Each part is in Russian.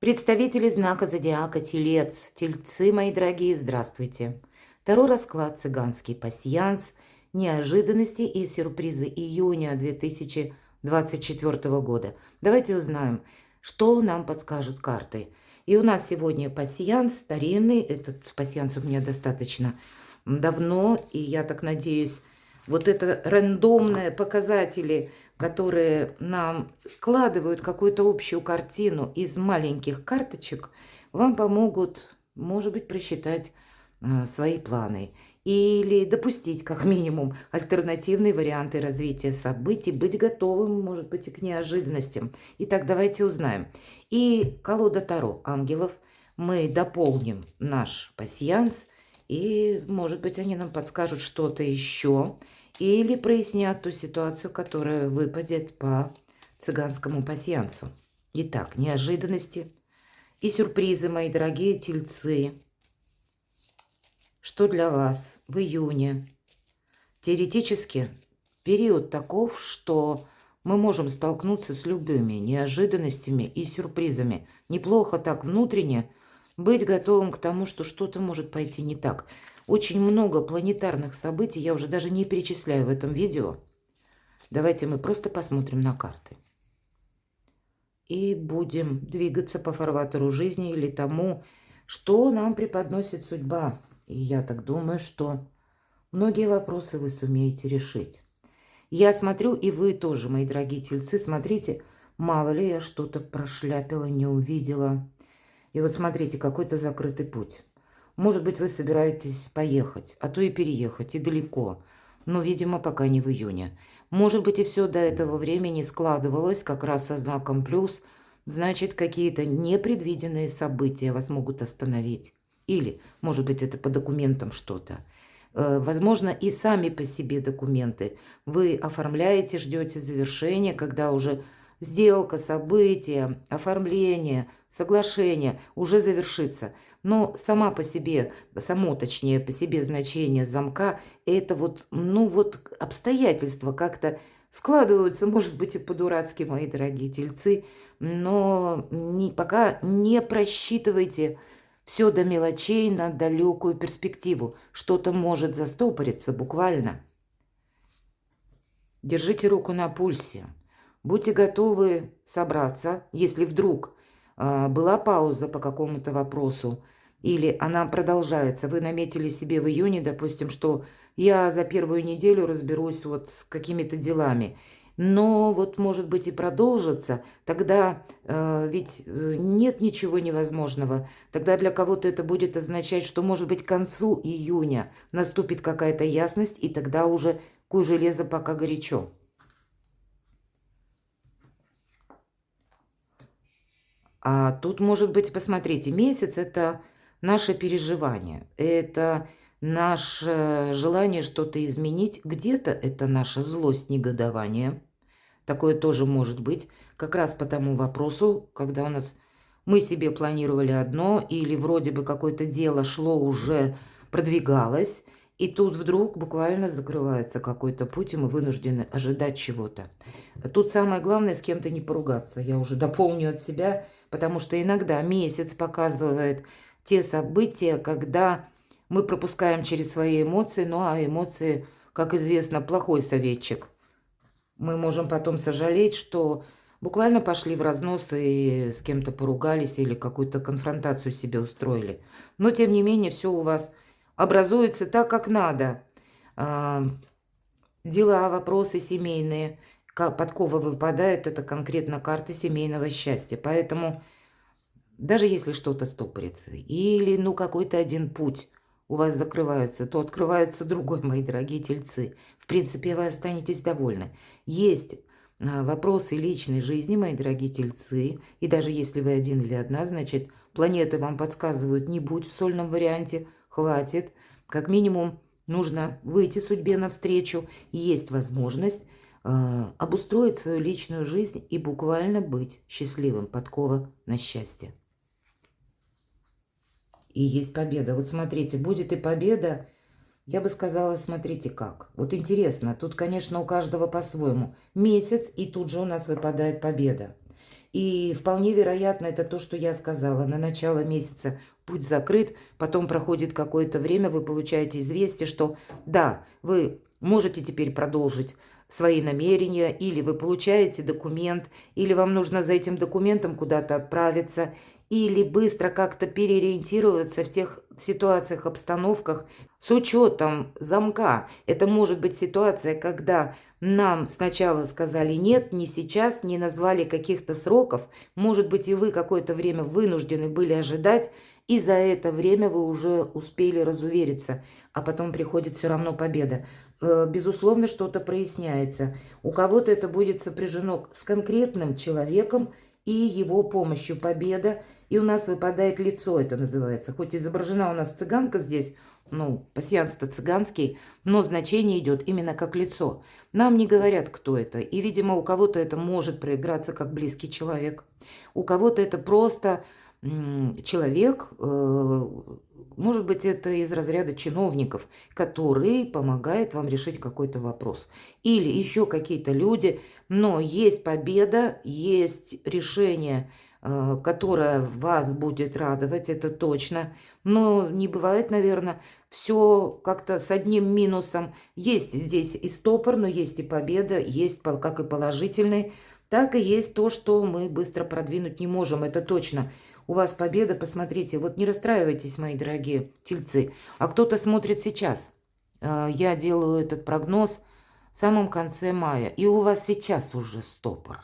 Представители знака зодиака Телец, Тельцы, мои дорогие, здравствуйте. Таро расклад «Цыганский пасьянс», неожиданности и сюрпризы июня 2024 года. Давайте узнаем, что нам подскажут карты. И у нас сегодня пасьянс старинный, этот пасьянс у меня достаточно давно, и я так надеюсь, вот это рандомные показатели, которые нам складывают какую-то общую картину из маленьких карточек, вам помогут, может быть, просчитать свои планы или допустить, как минимум, альтернативные варианты развития событий, быть готовым, может быть, и к неожиданностям. Итак, давайте узнаем. И колода Таро ангелов, мы дополним наш пасьянс, и, может быть, они нам подскажут что-то еще, или прояснят ту ситуацию, которая выпадет по цыганскому пасьянсу. Итак, неожиданности и сюрпризы, мои дорогие тельцы. Что для вас в июне? Теоретически период таков, что мы можем столкнуться с любыми неожиданностями и сюрпризами. Неплохо так внутренне быть готовым к тому, что что-то может пойти не так. Очень много планетарных событий, я уже даже не перечисляю в этом видео. Давайте мы просто посмотрим на карты. И будем двигаться по фарватеру жизни или тому, что нам преподносит судьба. И я так думаю, что многие вопросы вы сумеете решить. Я смотрю, и вы тоже, мои дорогие тельцы, смотрите, мало ли я что-то прошляпила, не увидела. И вот смотрите, какой-то закрытый путь. Может быть, вы собираетесь поехать, а то и переехать, и далеко. Но, видимо, пока не в июне. Может быть, и все до этого времени складывалось как раз со знаком плюс. Значит, какие-то непредвиденные события вас могут остановить. Или, может быть, это по документам что-то. Возможно, и сами по себе документы. Вы оформляете, ждете завершения, когда уже сделка, событие, оформление, соглашение уже завершится. Но сама по себе, само точнее по себе значение замка, это вот, ну вот обстоятельства как-то складываются, может быть, и по-дурацки, мои дорогие тельцы, но пока не просчитывайте все до мелочей на далекую перспективу. Что-то может застопориться буквально. Держите руку на пульсе. Будьте готовы собраться, если вдруг была пауза по какому-то вопросу, или она продолжается. Вы наметили себе в июне, допустим, что я за первую неделю разберусь вот с какими-то делами. Но вот, может быть, и продолжится. Тогда ведь нет ничего невозможного. Тогда для кого-то это будет означать, что, может быть, к концу июня наступит какая-то ясность, и тогда уже куй железо пока горячо. А тут, может быть, посмотрите, месяц – это наше переживание, это наше желание что-то изменить, где-то это наша злость, негодование. Такое тоже может быть, как раз по тому вопросу, когда у нас мы себе планировали одно, или вроде бы какое-то дело шло уже, продвигалось, и тут вдруг буквально закрывается какой-то путь, и мы вынуждены ожидать чего-то. Тут самое главное с кем-то не поругаться. Я уже дополню от себя, потому что иногда месяц показывает те события, когда мы пропускаем через свои эмоции, ну а эмоции, как известно, плохой советчик. Мы можем потом сожалеть, что буквально пошли в разнос и с кем-то поругались или какую-то конфронтацию себе устроили. Но, тем не менее, все у вас образуется так, как надо. Дела, вопросы семейные, подкова выпадает, это конкретно карта семейного счастья. Поэтому даже если что-то стопорится или ну какой-то один путь у вас закрывается, то открывается другой, мои дорогие тельцы. В принципе, вы останетесь довольны. Есть вопросы личной жизни, мои дорогие тельцы, и даже если вы один или одна, значит, планеты вам подсказывают, не будь в сольном варианте, хватит. Как минимум, нужно выйти судьбе навстречу. Есть возможность обустроить свою личную жизнь и буквально быть счастливым, подкова на счастье. И есть победа. Вот смотрите, будет и победа. Я бы сказала, смотрите как. Вот интересно, тут, конечно, у каждого по-своему. Месяц, и тут же у нас выпадает победа. И вполне вероятно, это то, что я сказала. На начало месяца путь закрыт, потом проходит какое-то время, вы получаете известие, что да, вы можете теперь продолжить свои намерения, или вы получаете документ, или вам нужно за этим документом куда-то отправиться, или быстро как-то переориентироваться в тех ситуациях, обстановках с учетом замка. Это может быть ситуация, когда нам сначала сказали нет, не сейчас, не назвали каких-то сроков. Может быть, и вы какое-то время вынуждены были ожидать, и за это время вы уже успели разувериться, а потом приходит все равно победа. Безусловно, что-то проясняется. У кого-то это будет сопряжено с конкретным человеком и его помощью победа. И у нас выпадает лицо, это называется. Хоть изображена у нас цыганка здесь, ну, пасьянс-то цыганский, но значение идет именно как лицо. Нам не говорят, кто это. И, видимо, у кого-то это может проиграться как близкий человек. У кого-то это просто человек, может быть, это из разряда чиновников, который помогает вам решить какой-то вопрос. Или еще какие-то люди, но есть победа, есть решение, которое вас будет радовать, это точно. Но не бывает, наверное, все как-то с одним минусом. Есть здесь и стопор, но есть и победа, есть как и положительный, так и есть то, что мы быстро продвинуть не можем, это точно. У вас победа, посмотрите, вот не расстраивайтесь, мои дорогие тельцы. А кто-то смотрит сейчас. Я делаю этот прогноз в самом конце мая, и у вас сейчас уже стопор.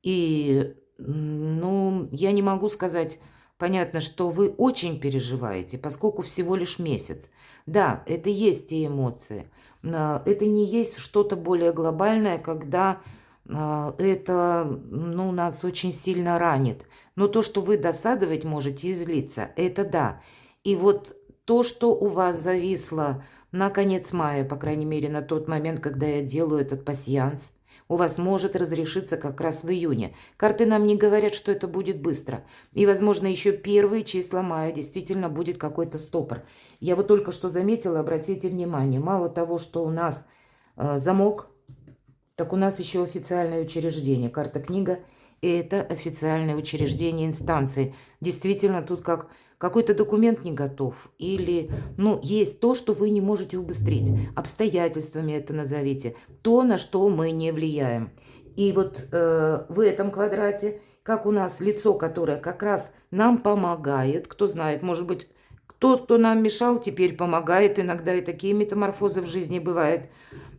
И, ну, я не могу сказать, понятно, что вы очень переживаете, поскольку всего лишь месяц. Да, это есть те эмоции. Это не есть что-то более глобальное, когда это, ну, нас очень сильно ранит. Но то, что вы досадовать можете и злиться, это да. И вот то, что у вас зависло на конец мая, по крайней мере, на тот момент, когда я делаю этот пасьянс, у вас может разрешиться как раз в июне. Карты нам не говорят, что это будет быстро. И, возможно, еще первые числа мая действительно будет какой-то стопор. Я вот только что заметила, обратите внимание, мало того, что у нас замок, так у нас еще официальное учреждение. Карта-книга – это официальное учреждение инстанции. Действительно, тут как какой-то документ не готов. Или, ну, есть то, что вы не можете убыстрить. Обстоятельствами это назовите. То, на что мы не влияем. И вот в этом квадрате, как у нас лицо, которое как раз нам помогает. Кто знает, может быть, кто нам мешал, теперь помогает. Иногда и такие метаморфозы в жизни бывают.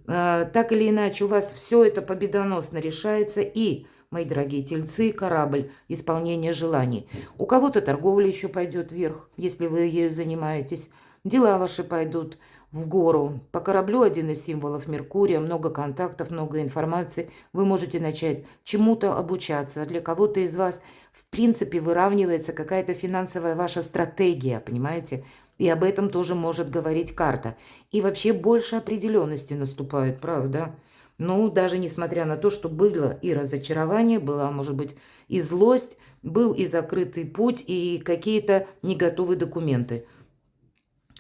Так или иначе, у вас все это победоносно решается. И, мои дорогие тельцы, корабль исполнения желаний. У кого-то торговля еще пойдет вверх, если вы ею занимаетесь. Дела ваши пойдут в гору. По кораблю один из символов Меркурия, много контактов, много информации. Вы можете начать чему-то обучаться. Для кого-то из вас, в принципе, выравнивается какая-то финансовая ваша стратегия, понимаете? И об этом тоже может говорить карта. И вообще больше определенности наступает, правда? Ну, даже несмотря на то, что было и разочарование, была, может быть, и злость, был и закрытый путь, и какие-то не готовые документы.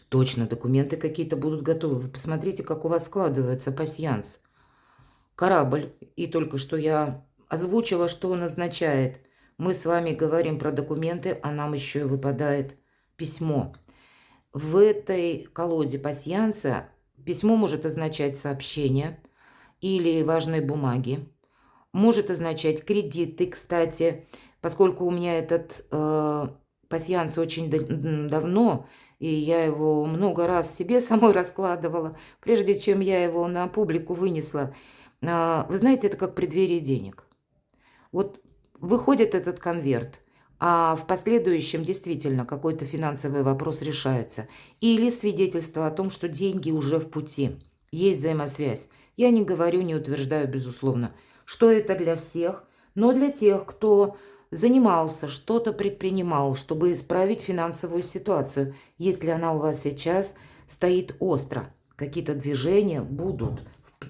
Точно, документы какие-то будут готовы. Вы посмотрите, как у вас складывается пасьянс. Корабль. И только что я озвучила, что он означает. Мы с вами говорим про документы, а нам еще и выпадает письмо. В этой колоде пасьянса письмо может означать сообщение или важные бумаги. Может означать кредиты, кстати, поскольку у меня этот пасьянс очень давно, и я его много раз себе самой раскладывала, прежде чем я его на публику вынесла. Вы знаете, это как преддверие денег. Вот выходит этот конверт, а в последующем действительно какой-то финансовый вопрос решается. Или свидетельство о том, что деньги уже в пути. Есть взаимосвязь. Я не говорю, не утверждаю, безусловно, что это для всех, но для тех, кто занимался, что-то предпринимал, чтобы исправить финансовую ситуацию. Если она у вас сейчас стоит остро, какие-то движения будут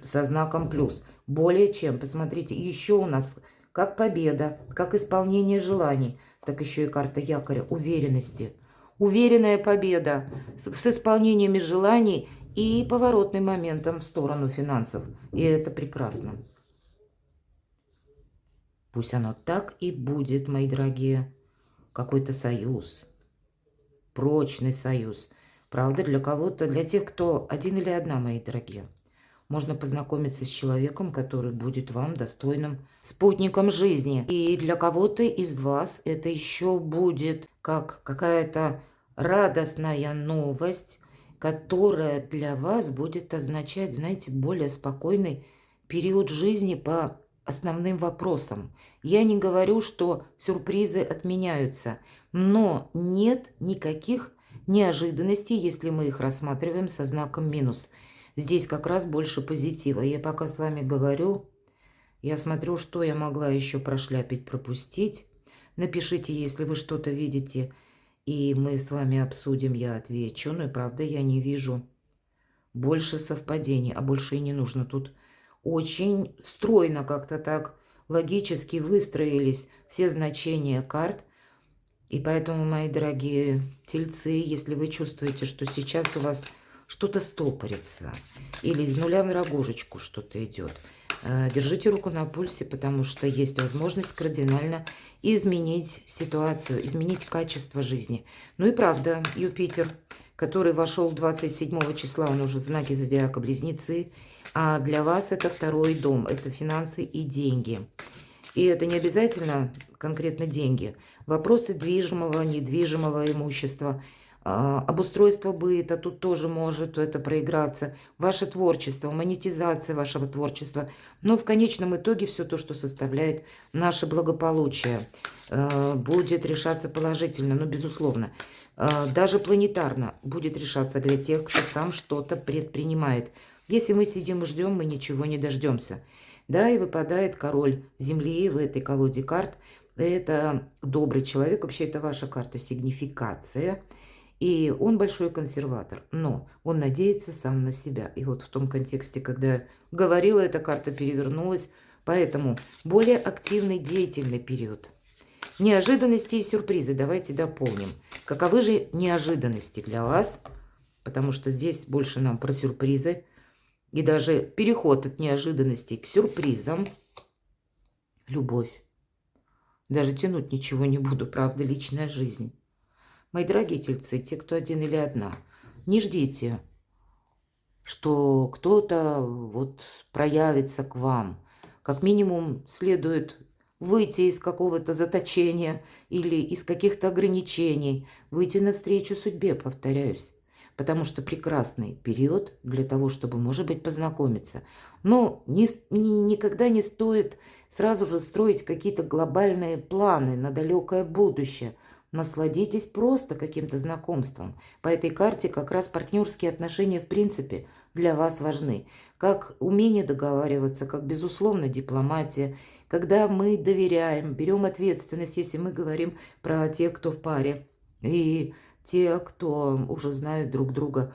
со знаком плюс. Более чем, посмотрите, еще у нас как победа, как исполнение желаний, так еще и карта якоря уверенности. Уверенная победа с исполнениями желаний и поворотным моментом в сторону финансов. И это прекрасно. Пусть оно так и будет, мои дорогие. Какой-то союз. Прочный союз. Правда, для кого-то, для тех, кто один или одна, мои дорогие. Можно познакомиться с человеком, который будет вам достойным спутником жизни. И для кого-то из вас это еще будет как какая-то радостная новость, которая для вас будет означать, знаете, более спокойный период жизни по основным вопросам. Я не говорю, что сюрпризы отменяются, но нет никаких неожиданностей, если мы их рассматриваем со знаком минус. Здесь как раз больше позитива. Я пока с вами говорю, я смотрю, что я могла еще прошляпить, пропустить. Напишите, если вы что-то видите, и мы с вами обсудим, я отвечу. Но и правда я не вижу больше совпадений, а больше и не нужно. Тут очень стройно как-то так логически выстроились все значения карт. И поэтому, мои дорогие тельцы, если вы чувствуете, что сейчас у вас что-то стопорится, или из нуля в рогожечку что-то идет, держите руку на пульсе, потому что есть возможность кардинально изменить ситуацию, изменить качество жизни. Ну и правда, Юпитер, который вошел 27 числа, он уже в знаке зодиака Близнецы, а для вас это второй дом, это финансы и деньги. И это не обязательно конкретно деньги. Вопросы движимого, недвижимого имущества, обустройство быта, тут тоже может это проиграться. Ваше творчество, монетизация вашего творчества. Но в конечном итоге все то, что составляет наше благополучие, будет решаться положительно, ну, безусловно. Даже планетарно будет решаться для тех, кто сам что-то предпринимает. Если мы сидим и ждем, мы ничего не дождемся. Да, и выпадает король Земли в этой колоде карт. Это добрый человек, вообще это ваша карта сигнификация. И он большой консерватор, но он надеется сам на себя. И вот в том контексте, когда я говорила, эта карта перевернулась. Поэтому более активный, деятельный период. Неожиданности и сюрпризы давайте дополним. Каковы же неожиданности для вас? Потому что здесь больше нам про сюрпризы. И даже переход от неожиданностей к сюрпризам. Любовь. Даже тянуть ничего не буду, правда, личная жизнь. Мои дорогие тельцы, те, кто один или одна, не ждите, что кто-то вот проявится к вам. Как минимум следует выйти из какого-то заточения или из каких-то ограничений, выйти навстречу судьбе, повторяюсь. Потому что прекрасный период для того, чтобы, может быть, познакомиться. Но никогда не стоит сразу же строить какие-то глобальные планы на далекое будущее. Насладитесь просто каким-то знакомством. По этой карте как раз партнерские отношения в принципе для вас важны. Как умение договариваться, как, безусловно, дипломатия. Когда мы доверяем, берем ответственность, если мы говорим про тех, кто в паре. И те, кто уже знают друг друга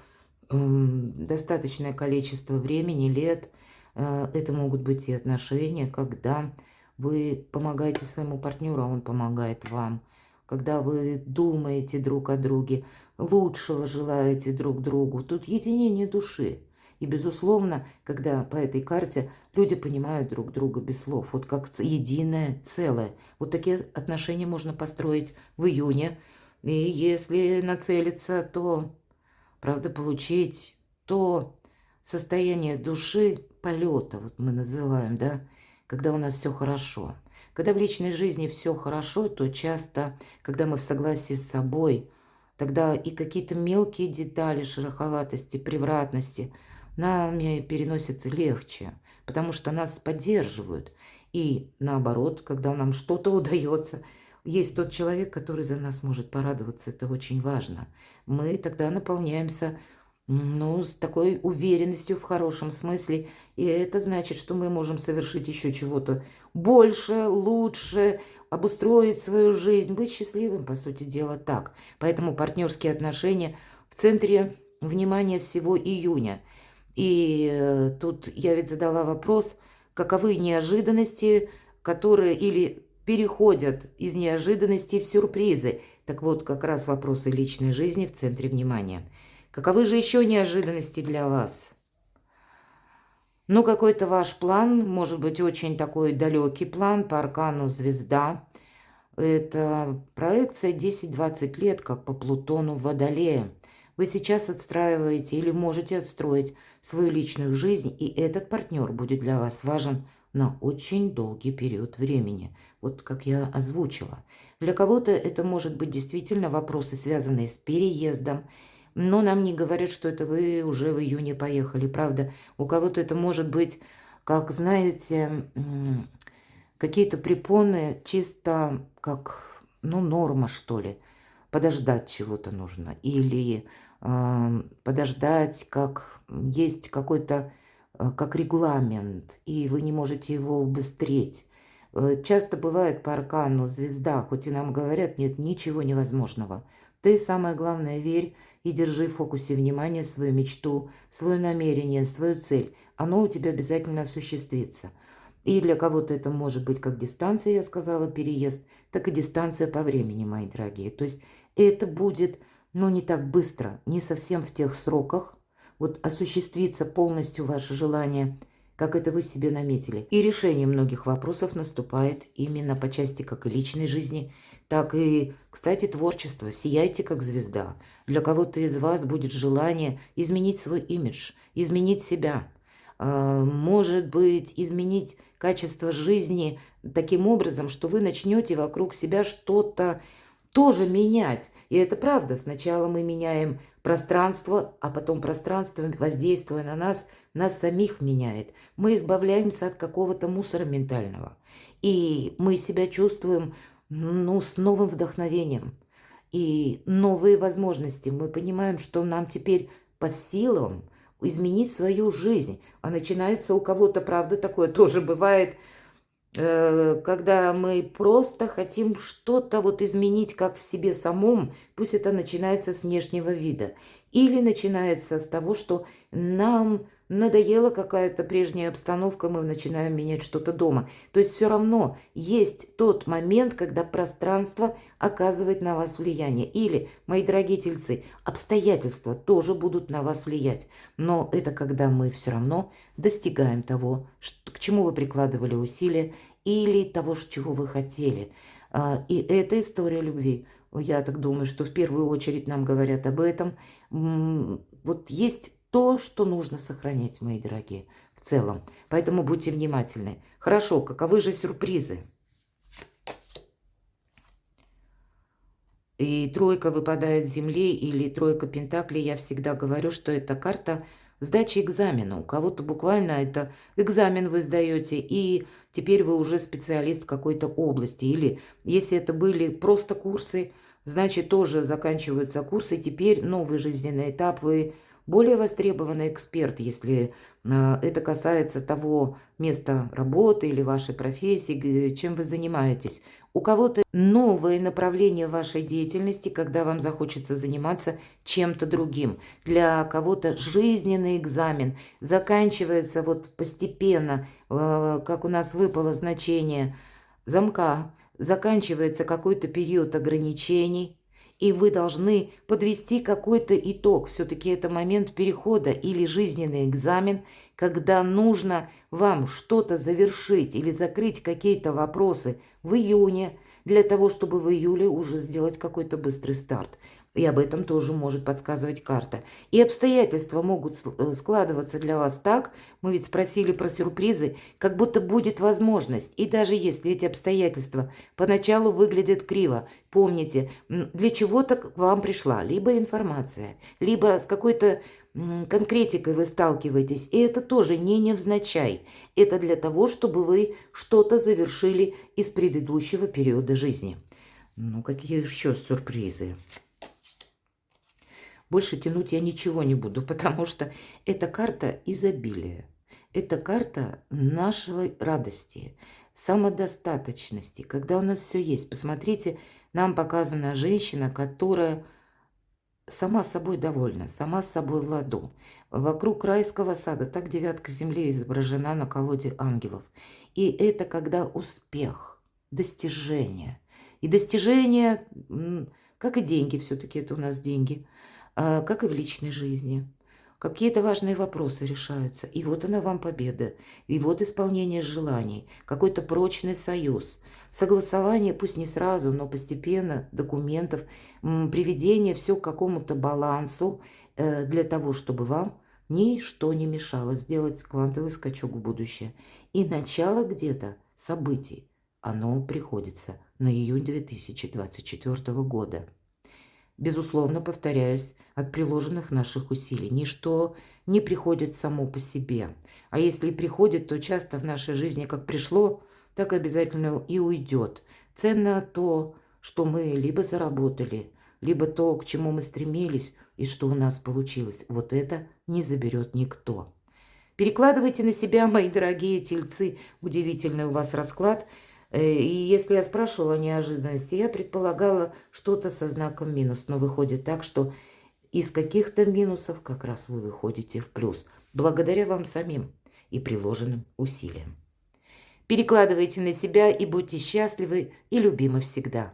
достаточное количество времени, лет, это могут быть и отношения, когда вы помогаете своему партнеру, а он помогает вам. Когда вы думаете друг о друге, лучшего желаете друг другу. Тут единение души. И, безусловно, когда по этой карте люди понимают друг друга без слов, вот как единое целое. Вот такие отношения можно построить в июне. И если нацелиться, то, правда, получить то состояние души, полета, вот мы называем, да, когда у нас все хорошо. Когда в личной жизни все хорошо, то часто, когда мы в согласии с собой, тогда и какие-то мелкие детали, шероховатости, превратности нами переносятся легче, потому что нас поддерживают. И наоборот, когда нам что-то удается, есть тот человек, который за нас может порадоваться, это очень важно. Мы тогда наполняемся, ну, с такой уверенностью в хорошем смысле, и это значит, что мы можем совершить еще чего-то больше, лучше, обустроить свою жизнь, быть счастливым, по сути дела, так. Поэтому партнерские отношения в центре внимания всего июня. И тут я ведь задала вопрос, каковы неожиданности, которые или переходят из неожиданностей в сюрпризы. Так вот, как раз вопросы личной жизни в центре внимания. Каковы же еще неожиданности для вас? Но какой-то ваш план, может быть, очень такой далекий план по аркану звезда. Это проекция 10-20 лет, как по Плутону в Водолее. Вы сейчас отстраиваете или можете отстроить свою личную жизнь, и этот партнер будет для вас важен на очень долгий период времени. Вот как я озвучила. Для кого-то это может быть действительно вопросы, связанные с переездом, но нам не говорят, что это вы уже в июне поехали, правда. У кого-то это может быть, как, знаете, какие-то препоны чисто как, ну, норма, что ли. Подождать чего-то нужно. Или подождать, как есть какой-то, как регламент, и вы не можете его убыстрить. Часто бывает по аркану звезда, хоть и нам говорят, нет ничего невозможного. Ты, самое главное, верь и держи в фокусе внимания свою мечту, свое намерение, свою цель. Оно у тебя обязательно осуществится. И для кого-то это может быть как дистанция, я сказала, переезд, так и дистанция по времени, мои дорогие. То есть это будет, ну, не так быстро, не совсем в тех сроках. Вот осуществится полностью ваше желание, как это вы себе наметили. И решение многих вопросов наступает именно по части как и личной жизни, так и, кстати, творчества. Сияйте как звезда. Для кого-то из вас будет желание изменить свой имидж, изменить себя. Может быть, изменить качество жизни таким образом, что вы начнете вокруг себя что-то тоже менять. И это правда. Сначала мы меняем пространство, а потом пространство, воздействуя на нас самих меняет. Мы избавляемся от какого-то мусора ментального. И мы себя чувствуем, ну, с новым вдохновением. И новые возможности. Мы понимаем, что нам теперь по силам изменить свою жизнь. А начинается у кого-то, правда, такое тоже бывает, когда мы просто хотим что-то вот изменить как в себе самом, пусть это начинается с внешнего вида. Или начинается с того, что нам надоела какая-то прежняя обстановка, мы начинаем менять что-то дома. То есть все равно есть тот момент, когда пространство оказывает на вас влияние. Или, мои дорогие тельцы, обстоятельства тоже будут на вас влиять. Но это когда мы все равно достигаем того, к чему вы прикладывали усилия, или того, чего вы хотели. И это история любви. Я так думаю, что в первую очередь нам говорят об этом. Вот есть то, что нужно сохранять, мои дорогие, в целом. Поэтому будьте внимательны. Хорошо, каковы же сюрпризы? И тройка выпадает с земли или тройка пентаклей, я всегда говорю, что это карта сдачи экзамена. У кого-то буквально это экзамен вы сдаете, и теперь вы уже специалист в какой-то области. Или если это были просто курсы, значит тоже заканчиваются курсы, теперь новый жизненный этап, вы более востребованный эксперт, если это касается того места работы или вашей профессии, чем вы занимаетесь. У кого-то новое направление вашей деятельности, когда вам захочется заниматься чем-то другим. Для кого-то жизненный экзамен заканчивается вот постепенно, как у нас выпало значение замка, заканчивается какой-то период ограничений, и вы должны подвести какой-то итог. Все-таки это момент перехода или жизненный экзамен, когда нужно вам что-то завершить или закрыть какие-то вопросы в июне, для того, чтобы в июле уже сделать какой-то быстрый старт. И об этом тоже может подсказывать карта. И обстоятельства могут складываться для вас так, мы ведь спросили про сюрпризы, как будто будет возможность. И даже если эти обстоятельства поначалу выглядят криво, помните, для чего-то к вам пришла либо информация, либо с какой-то конкретикой вы сталкиваетесь. И это тоже не невзначай. Это для того, чтобы вы что-то завершили из предыдущего периода жизни. Ну, какие еще сюрпризы? Больше тянуть я ничего не буду, потому что это карта изобилия. Это карта нашей радости, самодостаточности, когда у нас все есть. Посмотрите, нам показана женщина, которая сама собой довольна, сама с собой в ладу. Вокруг райского сада, так девятка земли изображена на колоде ангелов. И это когда успех, достижение. И достижение, как и деньги, все-таки это у нас деньги, как и в личной жизни. какие-то важные вопросы решаются. И вот она вам победа. И вот исполнение желаний. Какой-то прочный союз. Согласование, пусть не сразу, но постепенно, документов. Приведение все к какому-то балансу для того, чтобы вам ничто не мешало сделать квантовый скачок в будущее. И начало где-то событий, оно приходится на июнь 2024 года. Безусловно, повторяюсь, от приложенных наших усилий. Ничто не приходит само по себе. А если и приходит, то часто в нашей жизни как пришло, так обязательно и уйдет. Ценно то, что мы либо заработали, либо то, к чему мы стремились и что у нас получилось. Вот это не заберет никто. Перекладывайте на себя, мои дорогие тельцы, удивительный у вас расклад. И если я спрашивала о неожиданности, я предполагала что-то со знаком минус. Но выходит так, что из каких-то минусов как раз вы выходите в плюс. Благодаря вам самим и приложенным усилиям. Перекладывайте на себя и будьте счастливы и любимы всегда.